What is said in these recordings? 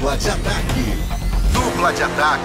Dupla de ataque. Dupla de ataque.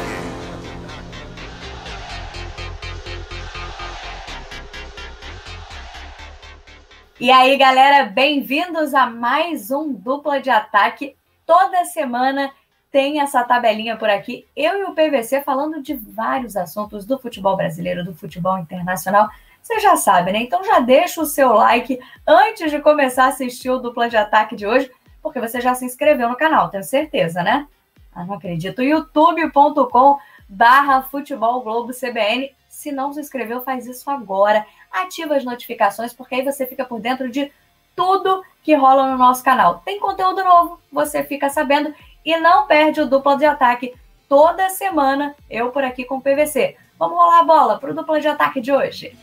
E aí, galera, bem-vindos a mais um Dupla de Ataque. Toda semana tem essa tabelinha por aqui, eu e o PVC falando de vários assuntos do futebol brasileiro, do futebol internacional. Você já sabe, né? Então já deixa o seu like antes de começar a assistir o Dupla de Ataque de hoje, porque você já se inscreveu no canal, tenho certeza, né? Não acredito. youtube.com/futebolglobocbn. Se não se inscreveu, faz isso agora. Ativa as notificações, porque aí você fica por dentro de tudo que rola no nosso canal. Tem conteúdo novo, você fica sabendo e não perde o Dupla de Ataque. Toda semana, eu por aqui com o PVC. Vamos rolar a bola para o Dupla de Ataque de hoje.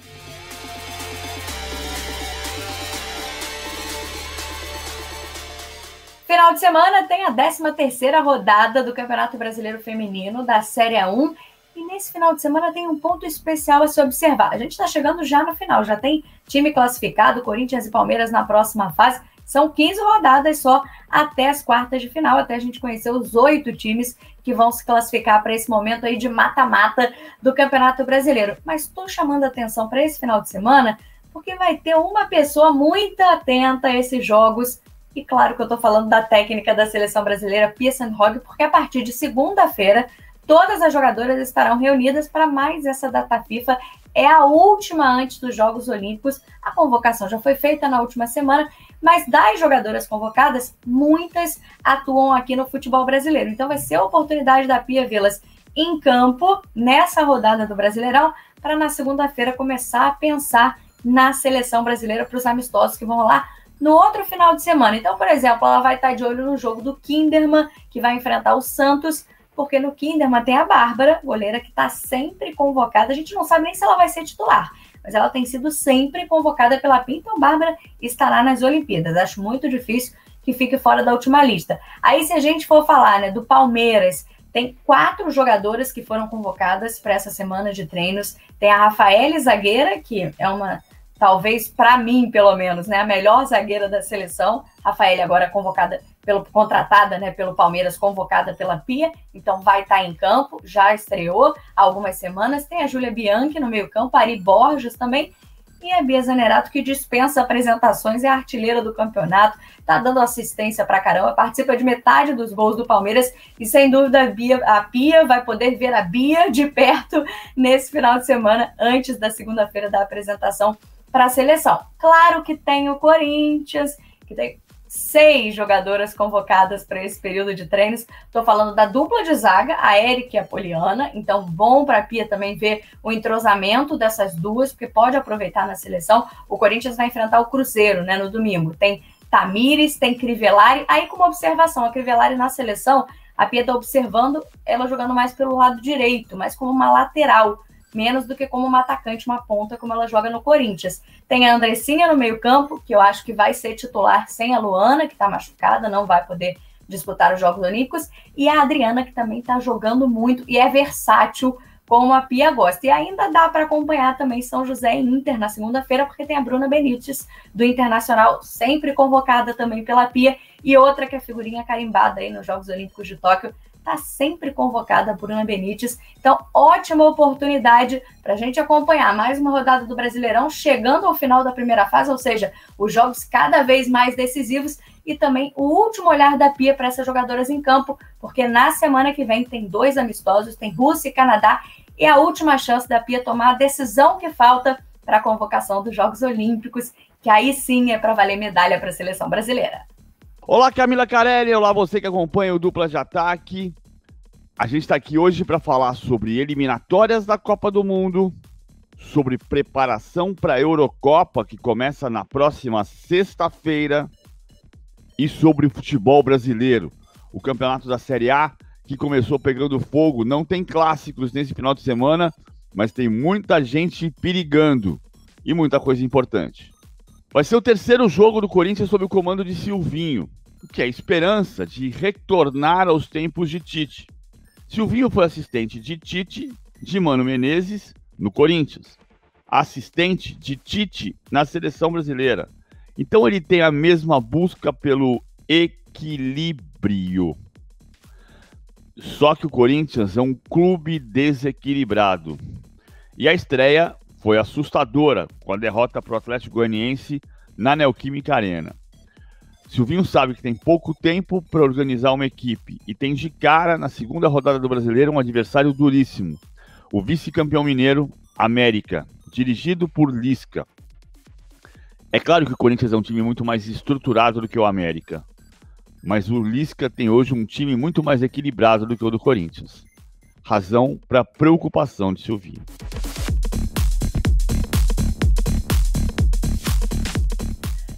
Final de semana tem a 13ª rodada do Campeonato Brasileiro Feminino da Série A1. E nesse final de semana tem um ponto especial a se observar. A gente está chegando já no final, já tem time classificado, Corinthians e Palmeiras na próxima fase. São 15 rodadas só até as quartas de final, até a gente conhecer os 8 times que vão se classificar para esse momento aí de mata-mata do Campeonato Brasileiro. Mas estou chamando a atenção para esse final de semana porque vai ter uma pessoa muito atenta a esses jogos. E claro que eu estou falando da técnica da Seleção Brasileira, Pia Sundhage, porque a partir de segunda-feira todas as jogadoras estarão reunidas para mais essa data FIFA. É a última antes dos Jogos Olímpicos. A convocação já foi feita na última semana, mas das jogadoras convocadas, muitas atuam aqui no futebol brasileiro. Então vai ser a oportunidade da Pia vê-las em campo nessa rodada do Brasileirão, para na segunda-feira começar a pensar na seleção brasileira para os amistosos que vão lá no outro final de semana. Então, por exemplo, ela vai estar de olho no jogo do Kinderman, que vai enfrentar o Santos, porque no Kinderman tem a Bárbara, goleira que está sempre convocada. A gente não sabe nem se ela vai ser titular, mas ela tem sido sempre convocada pela Pia, então Bárbara estará nas Olimpíadas. Acho muito difícil que fique fora da última lista. Aí, se a gente for falar, né, do Palmeiras, tem 4 jogadoras que foram convocadas para essa semana de treinos. Tem a Rafaele, zagueira, que é uma, talvez para mim, pelo menos, né, a melhor zagueira da seleção. Rafaele agora contratada, né, pelo Palmeiras, convocada pela Pia, então vai estar em campo, já estreou há algumas semanas. Tem a Júlia Bianchi no meio-campo, a Ari Borges também, e a Bia Zanerato, que dispensa apresentações, é a artilheira do campeonato, tá dando assistência pra caramba, participa de metade dos gols do Palmeiras, e sem dúvida a Pia vai poder ver a Bia de perto nesse final de semana, antes da segunda-feira da apresentação para a seleção. Claro que tem o Corinthians, que tem 6 jogadoras convocadas para esse período de treinos. Estou falando da dupla de zaga, a Érica e a Poliana. Então, bom para a Pia também ver o entrosamento dessas duas, porque pode aproveitar na seleção. O Corinthians vai enfrentar o Cruzeiro, né, no domingo. Tem Tamires, tem Crivellari. Aí, como observação, a Crivellari na seleção, a Pia está observando ela jogando mais pelo lado direito, mais como uma lateral, menos do que como uma atacante, uma ponta, como ela joga no Corinthians. Tem a Andressinha no meio-campo, que eu acho que vai ser titular sem a Luana, que está machucada, não vai poder disputar os Jogos Olímpicos, e a Adriana, que também está jogando muito e é versátil, como a Pia gosta. E ainda dá para acompanhar também São José e Inter na segunda-feira, porque tem a Bruna Benítez, do Internacional, sempre convocada também pela Pia, e outra que é figurinha carimbada aí nos Jogos Olímpicos de Tóquio, está sempre convocada a Bruna Benítez. Então, ótima oportunidade para a gente acompanhar mais uma rodada do Brasileirão, chegando ao final da primeira fase, ou seja, os jogos cada vez mais decisivos, e também o último olhar da Pia para essas jogadoras em campo, porque na semana que vem tem 2 amistosos, tem Rússia e Canadá, e a última chance da Pia tomar a decisão que falta para a convocação dos Jogos Olímpicos, que aí sim é para valer medalha para a seleção brasileira. Olá, Camila Carelli, olá você que acompanha o Dupla de Ataque. A gente está aqui hoje para falar sobre eliminatórias da Copa do Mundo, sobre preparação para a Eurocopa, que começa na próxima sexta-feira, e sobre o futebol brasileiro. O campeonato da Série A, que começou pegando fogo, não tem clássicos nesse final de semana, mas tem muita gente perigando e muita coisa importante. Vai ser o 3º jogo do Corinthians sob o comando de Silvinho, o que é a esperança de retornar aos tempos de Tite. Silvinho foi assistente de Tite, de Mano Menezes, no Corinthians. Assistente de Tite na seleção brasileira. Então ele tem a mesma busca pelo equilíbrio. Só que o Corinthians é um clube desequilibrado. E a estreia foi assustadora com a derrota para o Atlético Goianiense na Neoquímica Arena. Silvinho sabe que tem pouco tempo para organizar uma equipe e tem de cara na segunda rodada do Brasileiro um adversário duríssimo, o vice-campeão mineiro América, dirigido por Lisca. É claro que o Corinthians é um time muito mais estruturado do que o América, mas o Lisca tem hoje um time muito mais equilibrado do que o do Corinthians. Razão para preocupação de Silvinho.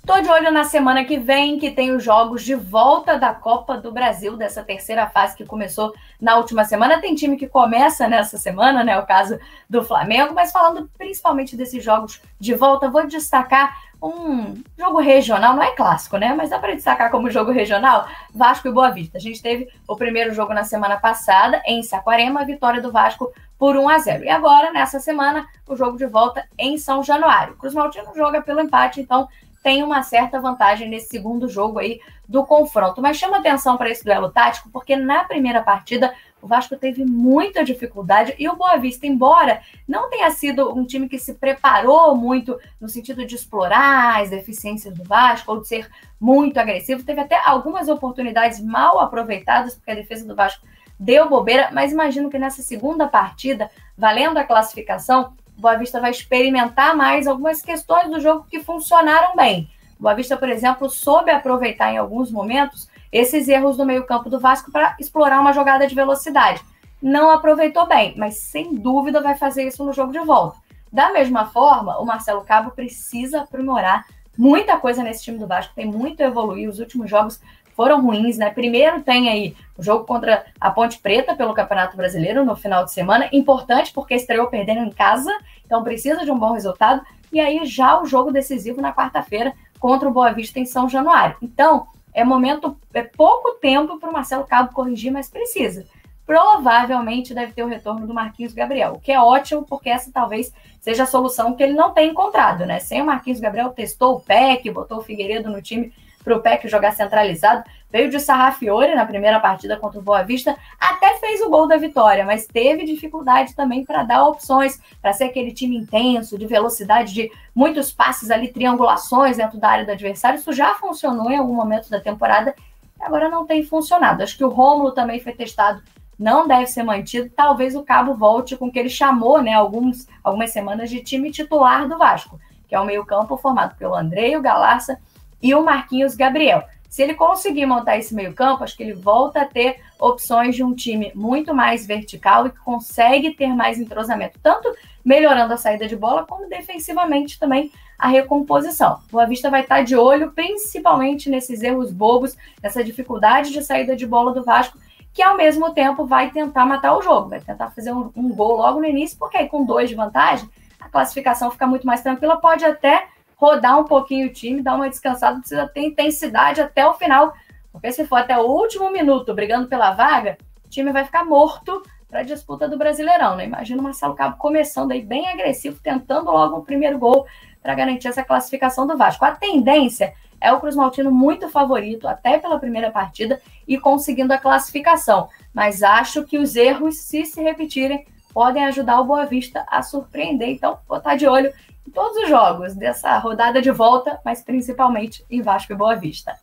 Tô de olho na semana que vem, que tem os jogos de volta da Copa do Brasil, dessa terceira fase que começou na última semana. Tem time que começa nessa semana, né? O caso do Flamengo, mas falando principalmente desses jogos de volta, vou destacar um jogo regional, não é clássico, né? Mas dá para destacar como jogo regional, Vasco e Boa Vista. A gente teve o primeiro jogo na semana passada, em Saquarema, a vitória do Vasco por 1-0. E agora, nessa semana, o jogo de volta em São Januário. O Cruz Maltino joga pelo empate, então tem uma certa vantagem nesse segundo jogo aí do confronto. Mas chama atenção para esse duelo tático, porque na primeira partida o Vasco teve muita dificuldade e o Boa Vista, embora não tenha sido um time que se preparou muito no sentido de explorar as deficiências do Vasco ou de ser muito agressivo, teve até algumas oportunidades mal aproveitadas, porque a defesa do Vasco deu bobeira, mas imagino que nessa segunda partida, valendo a classificação, o Boa Vista vai experimentar mais algumas questões do jogo que funcionaram bem. O Boa Vista, por exemplo, soube aproveitar em alguns momentos esses erros do meio-campo do Vasco para explorar uma jogada de velocidade. Não aproveitou bem, mas sem dúvida vai fazer isso no jogo de volta. Da mesma forma, o Marcelo Cabo precisa aprimorar muita coisa nesse time do Vasco, tem muito a evoluir. Os últimos jogos foram ruins, né? Primeiro tem aí o jogo contra a Ponte Preta pelo Campeonato Brasileiro no final de semana, importante porque estreou perdendo em casa, então precisa de um bom resultado, e aí já o jogo decisivo na quarta-feira contra o Boa Vista em São Januário. Então, é pouco tempo para o Marcelo Cabo corrigir, mas precisa. Provavelmente deve ter o retorno do Marquinhos Gabriel, o que é ótimo, porque essa talvez seja a solução que ele não tem encontrado, né? Sem o Marquinhos Gabriel, testou o PEC, botou o Figueiredo no time para o PEC jogar centralizado, veio de Sarrafiore na primeira partida contra o Boa Vista, até fez o gol da vitória, mas teve dificuldade também para dar opções, para ser aquele time intenso, de velocidade, de muitos passes ali, triangulações dentro da área do adversário. Isso já funcionou em algum momento da temporada, agora não tem funcionado. Acho que o Rômulo também foi testado, não deve ser mantido. Talvez o Cabo volte com o que ele chamou, né, algumas semanas de time titular do Vasco, que é o meio-campo formado pelo Andrei, o Galarça e o Marquinhos Gabriel. Se ele conseguir montar esse meio-campo, acho que ele volta a ter opções de um time muito mais vertical e que consegue ter mais entrosamento, tanto melhorando a saída de bola, como defensivamente também a recomposição. O Boa Vista vai estar de olho principalmente nesses erros bobos, nessa dificuldade de saída de bola do Vasco, que ao mesmo tempo vai tentar matar o jogo, vai tentar fazer um gol logo no início, porque aí com 2 de vantagem, a classificação fica muito mais tranquila, pode até rodar um pouquinho o time, dar uma descansada, precisa ter intensidade até o final, porque se for até o último minuto brigando pela vaga, o time vai ficar morto para a disputa do Brasileirão, né? Imagina o Marcelo Cabo começando aí bem agressivo, tentando logo o primeiro gol para garantir essa classificação do Vasco. A tendência é o Cruz Maltino muito favorito, até pela primeira partida, e conseguindo a classificação, mas acho que os erros, se repetirem, podem ajudar o Boa Vista a surpreender, então vou estar de olho em todos os jogos dessa rodada de volta, mas principalmente em Vasco e Boa Vista.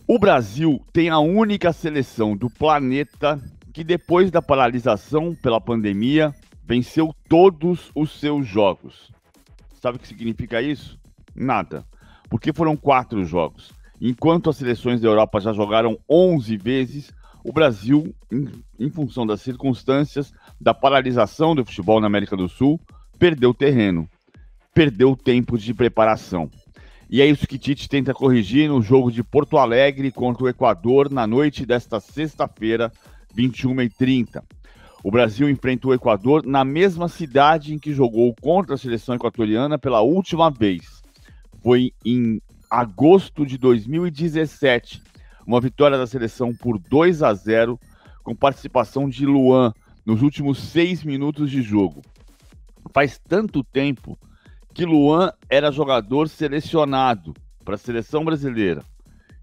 O Brasil tem a única seleção do planeta que, depois da paralisação pela pandemia, venceu todos os seus jogos. Sabe o que significa isso? Nada. Porque foram 4 jogos. Enquanto as seleções da Europa já jogaram 11 vezes, o Brasil, em função das circunstâncias da paralisação do futebol na América do Sul, perdeu terreno. Perdeu tempo de preparação. E é isso que Tite tenta corrigir no jogo de Porto Alegre contra o Equador na noite desta sexta-feira, 21h30. O Brasil enfrenta o Equador na mesma cidade em que jogou contra a seleção equatoriana pela última vez. Foi em agosto de 2017, uma vitória da seleção por 2-0, com participação de Luan nos últimos 6 minutos de jogo. Faz tanto tempo que Luan era jogador selecionado para a seleção brasileira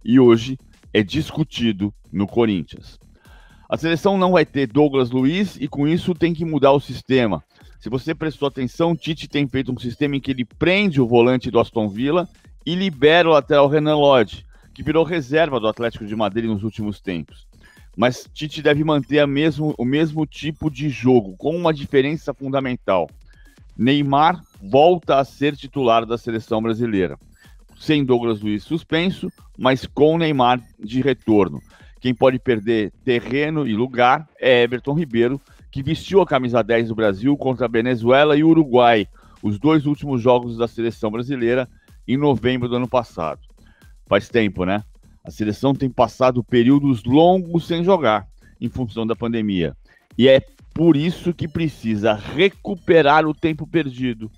e hoje é discutido no Corinthians. A seleção não vai ter Douglas Luiz e com isso tem que mudar o sistema. Se você prestou atenção, Tite tem feito um sistema em que ele prende o volante do Aston Villa e libera o lateral Renan Lodge, que virou reserva do Atlético de Madrid nos últimos tempos. Mas Tite deve manter o mesmo tipo de jogo, com uma diferença fundamental. Neymar volta a ser titular da seleção brasileira, sem Douglas Luiz suspenso, mas com Neymar de retorno. Quem pode perder terreno e lugar é Everton Ribeiro, que vestiu a camisa 10 do Brasil contra a Venezuela e o Uruguai, os dois últimos jogos da seleção brasileira, em novembro do ano passado. Faz tempo, né? A seleção tem passado períodos longos sem jogar, em função da pandemia. E é por isso que precisa recuperar o tempo perdido,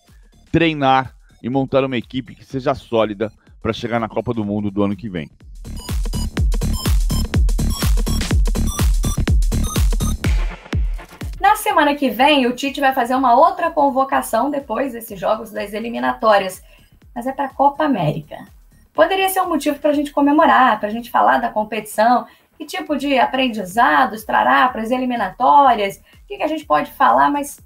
treinar e montar uma equipe que seja sólida para chegar na Copa do Mundo do ano que vem. Na semana que vem, o Tite vai fazer uma outra convocação depois desses jogos das eliminatórias, mas é para a Copa América. Poderia ser um motivo para a gente comemorar, para a gente falar da competição, que tipo de aprendizados trará para as eliminatórias, o que a gente pode falar, mas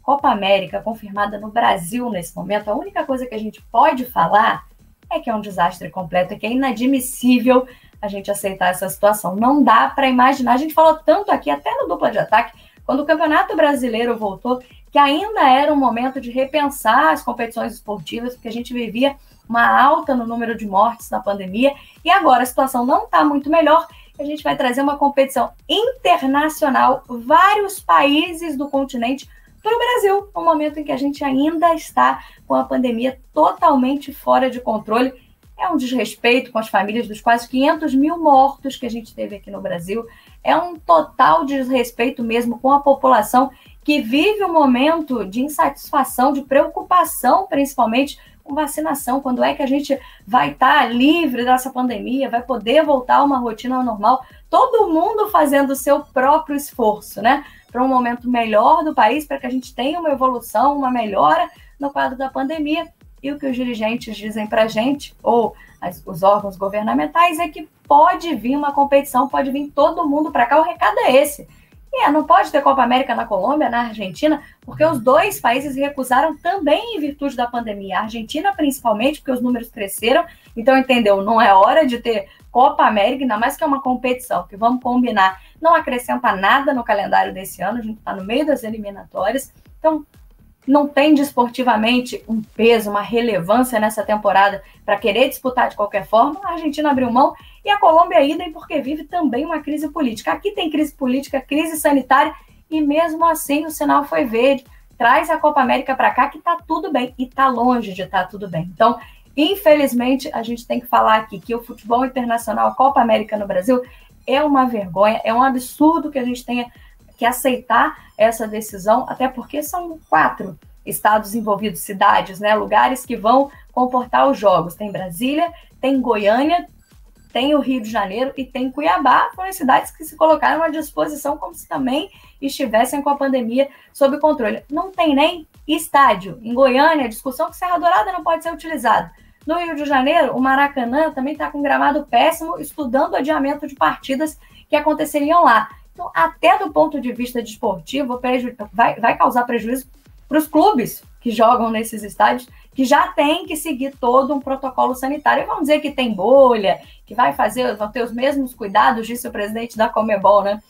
Copa América confirmada no Brasil nesse momento, a única coisa que a gente pode falar é que é um desastre completo, é que é inadmissível a gente aceitar essa situação. Não dá para imaginar, a gente falou tanto aqui, até no Dupla de Ataque, quando o Campeonato Brasileiro voltou, que ainda era um momento de repensar as competições esportivas, porque a gente vivia uma alta no número de mortes na pandemia, e agora a situação não está muito melhor, a gente vai trazer uma competição internacional, vários países do continente, para o Brasil, no momento em que a gente ainda está com a pandemia totalmente fora de controle. É um desrespeito com as famílias dos quase 500 mil mortos que a gente teve aqui no Brasil. É um total desrespeito mesmo com a população que vive um momento de insatisfação, de preocupação, principalmente com vacinação. Quando é que a gente vai estar livre dessa pandemia, vai poder voltar a uma rotina normal? Todo mundo fazendo o seu próprio esforço, né? Para um momento melhor do país, para que a gente tenha uma evolução, uma melhora no quadro da pandemia. E o que os dirigentes dizem para a gente, ou os órgãos governamentais, é que pode vir uma competição, pode vir todo mundo para cá. O recado é esse. Não pode ter Copa América na Colômbia, na Argentina, porque os dois países recusaram também em virtude da pandemia. A Argentina, principalmente, porque os números cresceram. Então, entendeu? Não é hora de ter Copa América, ainda mais que é uma competição, que vamos combinar, não acrescenta nada no calendário desse ano. A gente está no meio das eliminatórias. Então, não tem desportivamente um peso, uma relevância nessa temporada para querer disputar de qualquer forma. A Argentina abriu mão e a Colômbia idem, porque vive também uma crise política. Aqui tem crise política, crise sanitária e mesmo assim o sinal foi verde. Traz a Copa América para cá que está tudo bem e está longe de estar tudo bem. Então, infelizmente, a gente tem que falar aqui que o futebol internacional, a Copa América no Brasil, é uma vergonha, é um absurdo que a gente tenha que aceitar essa decisão, até porque são 4 estados envolvidos, cidades, né, lugares que vão comportar os jogos. Tem Brasília, tem Goiânia, tem o Rio de Janeiro e tem Cuiabá. Foram cidades que se colocaram à disposição como se também estivessem com a pandemia sob controle. Não tem nem estádio. Em Goiânia, a discussão que Serra Dourada não pode ser utilizada. No Rio de Janeiro, o Maracanã também está com gramado péssimo, estudando o adiamento de partidas que aconteceriam lá. Então, até do ponto de vista desportivo, vai causar prejuízo para os clubes que jogam nesses estádios, que já tem que seguir todo um protocolo sanitário. E vão dizer que tem bolha, que vão ter os mesmos cuidados, disse o presidente da Conmebol, né?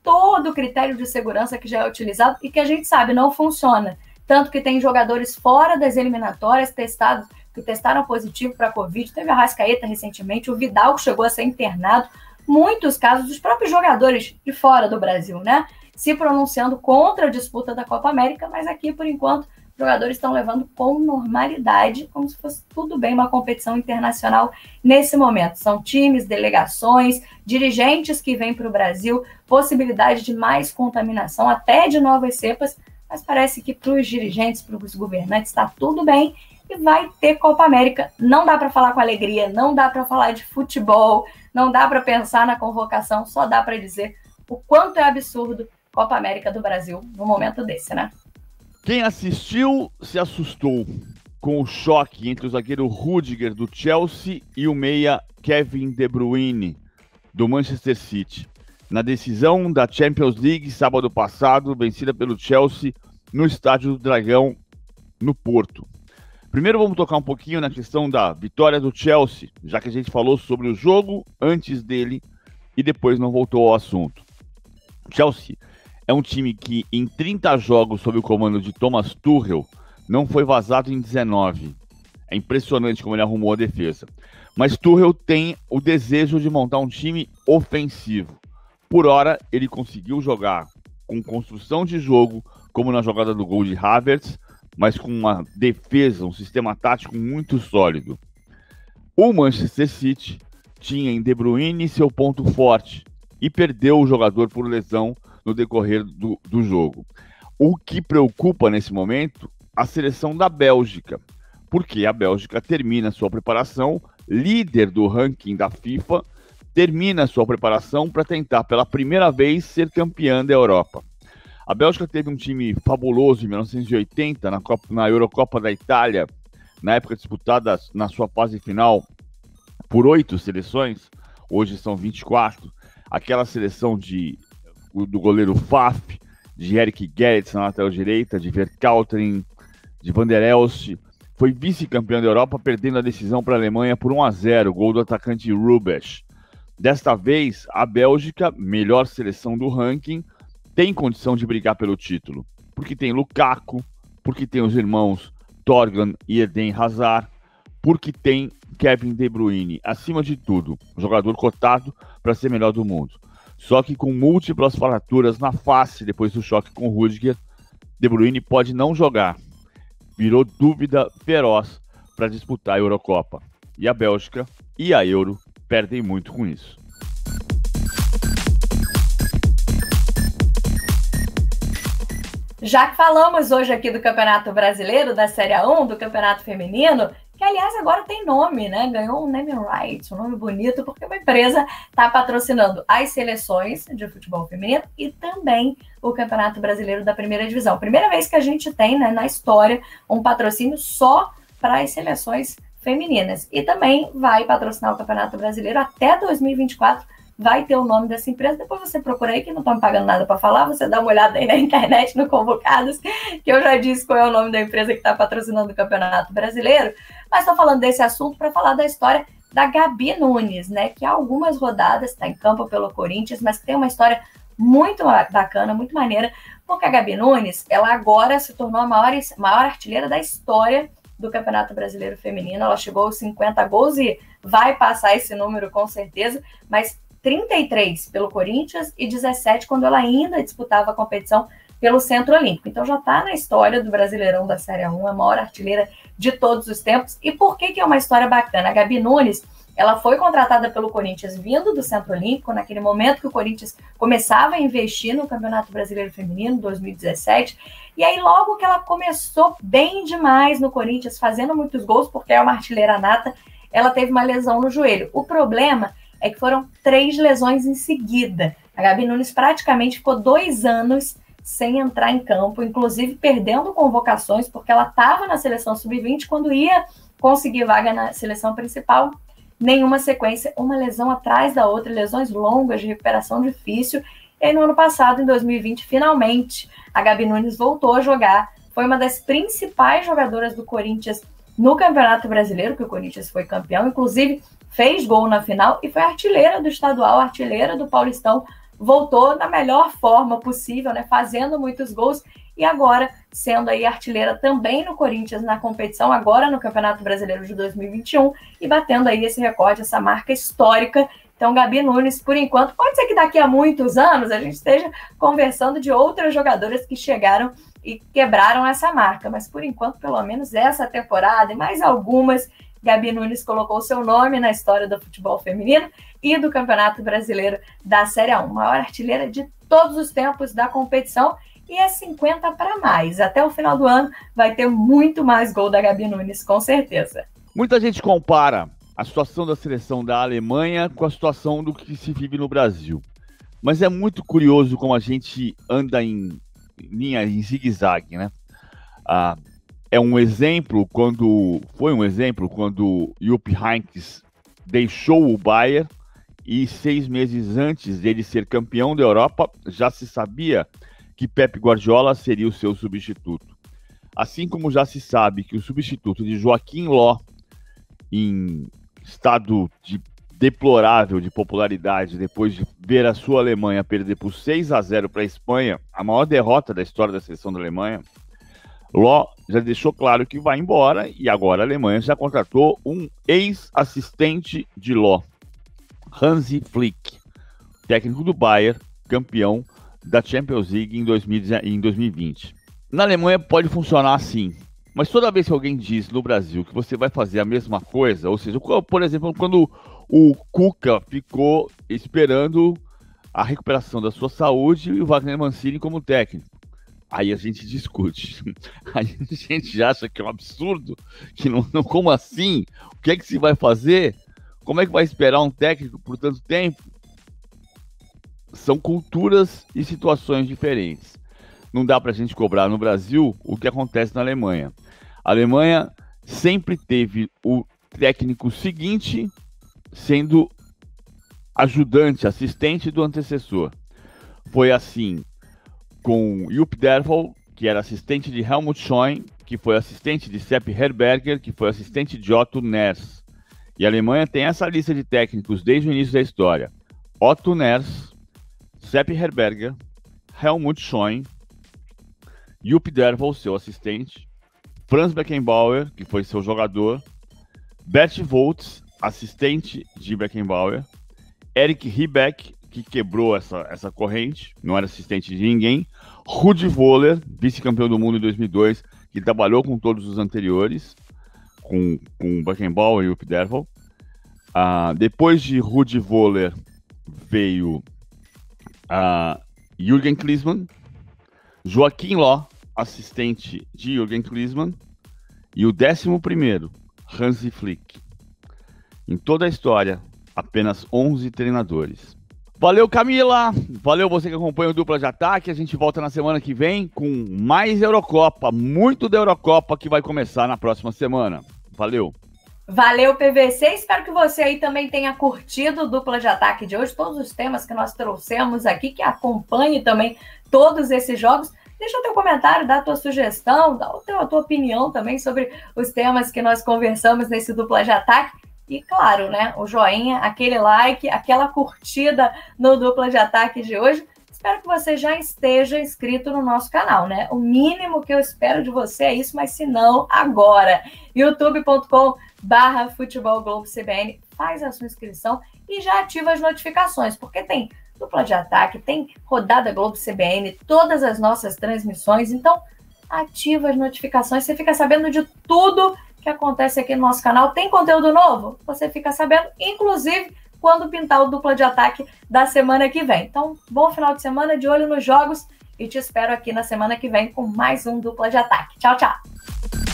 Todo o critério de segurança que já é utilizado e que a gente sabe não funciona. Tanto que tem jogadores fora das eliminatórias que testaram positivo para a Covid. Teve a Arrascaeta recentemente, o Vidal que chegou a ser internado. Muitos casos dos próprios jogadores de fora do Brasil, né? Se pronunciando contra a disputa da Copa América, mas aqui, por enquanto, os jogadores estão levando com normalidade, como se fosse tudo bem uma competição internacional nesse momento. São times, delegações, dirigentes que vêm para o Brasil, possibilidade de mais contaminação, até de novas cepas, mas parece que para os dirigentes, para os governantes, está tudo bem e vai ter Copa América. Não dá para falar com alegria, não dá para falar de futebol, não dá para pensar na convocação, só dá para dizer o quanto é absurdo Copa América do Brasil no momento desse, né? Quem assistiu se assustou com o choque entre o zagueiro Rudiger do Chelsea e o meia Kevin De Bruyne do Manchester City. na decisão da Champions League, sábado passado, vencida pelo Chelsea no Estádio do Dragão, no Porto. Primeiro vamos tocar um pouquinho na questão da vitória do Chelsea, já que a gente falou sobre o jogo antes dele e depois não voltou ao assunto. O Chelsea é um time que em 30 jogos sob o comando de Thomas Tuchel não foi vazado em 19. É impressionante como ele arrumou a defesa. Mas Tuchel tem o desejo de montar um time ofensivo. Por hora, ele conseguiu jogar com construção de jogo, como na jogada do gol de Havertz, mas com uma defesa, um sistema tático muito sólido. O Manchester City tinha em De Bruyne seu ponto forte e perdeu o jogador por lesão no decorrer do jogo. O que preocupa nesse momento, a seleção da Bélgica, porque a Bélgica termina sua preparação, líder do ranking da FIFA, termina sua preparação para tentar pela primeira vez ser campeã da Europa. A Bélgica teve um time fabuloso em 1980 na Eurocopa da Itália, na época disputada na sua fase final por 8 seleções, hoje são 24. Aquela seleção do goleiro Faf, de Eric Gerrits na lateral direita, de Verkauteren, de Van der Elst, foi vice-campeão da Europa, perdendo a decisão para a Alemanha por 1-0, gol do atacante Rubesch. Desta vez, a Bélgica, melhor seleção do ranking, tem condição de brigar pelo título, porque tem Lukaku, porque tem os irmãos Thorgan e Eden Hazard, porque tem Kevin De Bruyne, acima de tudo, jogador cotado para ser melhor do mundo. Só que com múltiplas fraturas na face depois do choque com Rudiger, De Bruyne pode não jogar. Virou dúvida feroz para disputar a Eurocopa. E a Bélgica e a Euro perdem muito com isso. Já que falamos hoje aqui do Campeonato Brasileiro, da Série A1, do Campeonato Feminino, que aliás agora tem nome, né? Ganhou um name right, um nome bonito, porque uma empresa está patrocinando as seleções de futebol feminino e também o Campeonato Brasileiro da Primeira Divisão. Primeira vez que a gente tem, né, na história, um patrocínio só para as seleções femininas. E também vai patrocinar o Campeonato Brasileiro até 2024, vai ter o nome dessa empresa. Depois você procura aí, que não estão me pagando nada para falar, você dá uma olhada aí na internet, no Convocados, que eu já disse qual é o nome da empresa que está patrocinando o Campeonato Brasileiro. Mas estou falando desse assunto para falar da história da Gabi Nunes, né, que há algumas rodadas está em campo pelo Corinthians, mas que tem uma história muito bacana, muito maneira, porque a Gabi Nunes, ela agora se tornou a maior artilheira da história do Campeonato Brasileiro Feminino. Ela chegou aos 50 gols e vai passar esse número com certeza, mas 33 pelo Corinthians e 17 quando ela ainda disputava a competição pelo Centro Olímpico. Então já está na história do Brasileirão da Série A1, a maior artilheira de todos os tempos. E por que é uma história bacana? A Gabi Nunes, ela foi contratada pelo Corinthians vindo do Centro Olímpico, naquele momento que o Corinthians começava a investir no Campeonato Brasileiro Feminino, 2017. E aí logo que ela começou bem demais no Corinthians, fazendo muitos gols, porque é uma artilheira nata, ela teve uma lesão no joelho. O problema é que foram 3 lesões em seguida. A Gabi Nunes praticamente ficou 2 anos sem entrar em campo, inclusive perdendo convocações, porque ela estava na seleção sub-20, quando ia conseguir vaga na seleção principal, nenhuma sequência, uma lesão atrás da outra, lesões longas, de recuperação difícil. E aí no ano passado, em 2020, finalmente, a Gabi Nunes voltou a jogar, foi uma das principais jogadoras do Corinthians no Campeonato Brasileiro, que o Corinthians foi campeão, inclusive fez gol na final e foi artilheira do estadual, artilheira do Paulistão, voltou na melhor forma possível, né, fazendo muitos gols e agora sendo aí artilheira também no Corinthians na competição, agora no Campeonato Brasileiro de 2021 e batendo aí esse recorde, essa marca histórica. Então, Gabi Nunes, por enquanto, pode ser que daqui a muitos anos a gente esteja conversando de outras jogadoras que chegaram e quebraram essa marca, mas por enquanto, pelo menos essa temporada e mais algumas, Gabi Nunes colocou seu nome na história do futebol feminino e do Campeonato Brasileiro da Série A1, maior artilheira de todos os tempos da competição e é 50 para mais. Até o final do ano vai ter muito mais gol da Gabi Nunes, com certeza. Muita gente compara a situação da seleção da Alemanha com a situação do que se vive no Brasil. Mas é muito curioso como a gente anda em linha, em zigue-zague, né? Foi um exemplo quando Jupp Heynckes deixou o Bayern e 6 meses antes dele ser campeão da Europa, já se sabia que Pep Guardiola seria o seu substituto. Assim como já se sabe que o substituto de Joaquim Löw, em estado deplorável de popularidade, depois de ver a sua Alemanha perder por 6-0 para a Espanha, a maior derrota da história da seleção da Alemanha, Löw já deixou claro que vai embora, e agora a Alemanha já contratou um ex-assistente de Löw, Hansi Flick, técnico do Bayern, campeão da Champions League em 2020. Na Alemanha pode funcionar assim, mas toda vez que alguém diz no Brasil que você vai fazer a mesma coisa, ou seja, por exemplo, quando o Cuca ficou esperando a recuperação da sua saúde e o Wagner Mancini como técnico, aí a gente discute. Aí a gente acha que é um absurdo, que não como assim? O que é que se vai fazer? Como é que vai esperar um técnico por tanto tempo? São culturas e situações diferentes. Não dá para a gente cobrar no Brasil o que acontece na Alemanha. A Alemanha sempre teve o técnico seguinte sendo ajudante, assistente do antecessor. Foi assim com Jupp Derval, que era assistente de Helmut Schoen, que foi assistente de Sepp Herberger, que foi assistente de Otto Ners. E a Alemanha tem essa lista de técnicos desde o início da história. Otto Ners, Sepp Herberger, Helmut Schoen, Jupp Derval, seu assistente, Franz Beckenbauer, que foi seu jogador, Bert Volz, assistente de Beckenbauer, Erich Ribbeck, que quebrou essa corrente, não era assistente de ninguém, Rudi Völler, vice-campeão do mundo em 2002, que trabalhou com todos os anteriores, com Beckenbauer e Jupp Derval. Depois de Rudi Völler veio Jürgen Klinsmann, Joaquim Löw, assistente de Jürgen Klinsmann, e o 11º, Hansi Flick. Em toda a história, apenas 11 treinadores. Valeu, Camila! Valeu você que acompanha o Dupla de Ataque. A gente volta na semana que vem com mais Eurocopa, muito da Eurocopa que vai começar na próxima semana. Valeu! Valeu, PVC. Espero que você aí também tenha curtido o Dupla de Ataque de hoje, todos os temas que nós trouxemos aqui, que acompanhe também todos esses jogos. Deixa o teu comentário, dá a tua sugestão, dá a tua opinião também sobre os temas que nós conversamos nesse Dupla de Ataque. E claro, né, o joinha, aquele like, aquela curtida no Dupla de Ataque de hoje. Espero que você já esteja inscrito no nosso canal, né? O mínimo que eu espero de você é isso, mas se não, agora. youtube.com/futebolglobecbn, faz a sua inscrição e já ativa as notificações, porque tem Dupla de Ataque, tem Rodada Globo CBN, todas as nossas transmissões, então ativa as notificações, você fica sabendo de tudo que acontece aqui no nosso canal. Tem conteúdo novo? Você fica sabendo, inclusive quando pintar o Dupla de Ataque da semana que vem. Então, bom final de semana, de olho nos jogos, e te espero aqui na semana que vem com mais um Dupla de Ataque. Tchau, tchau!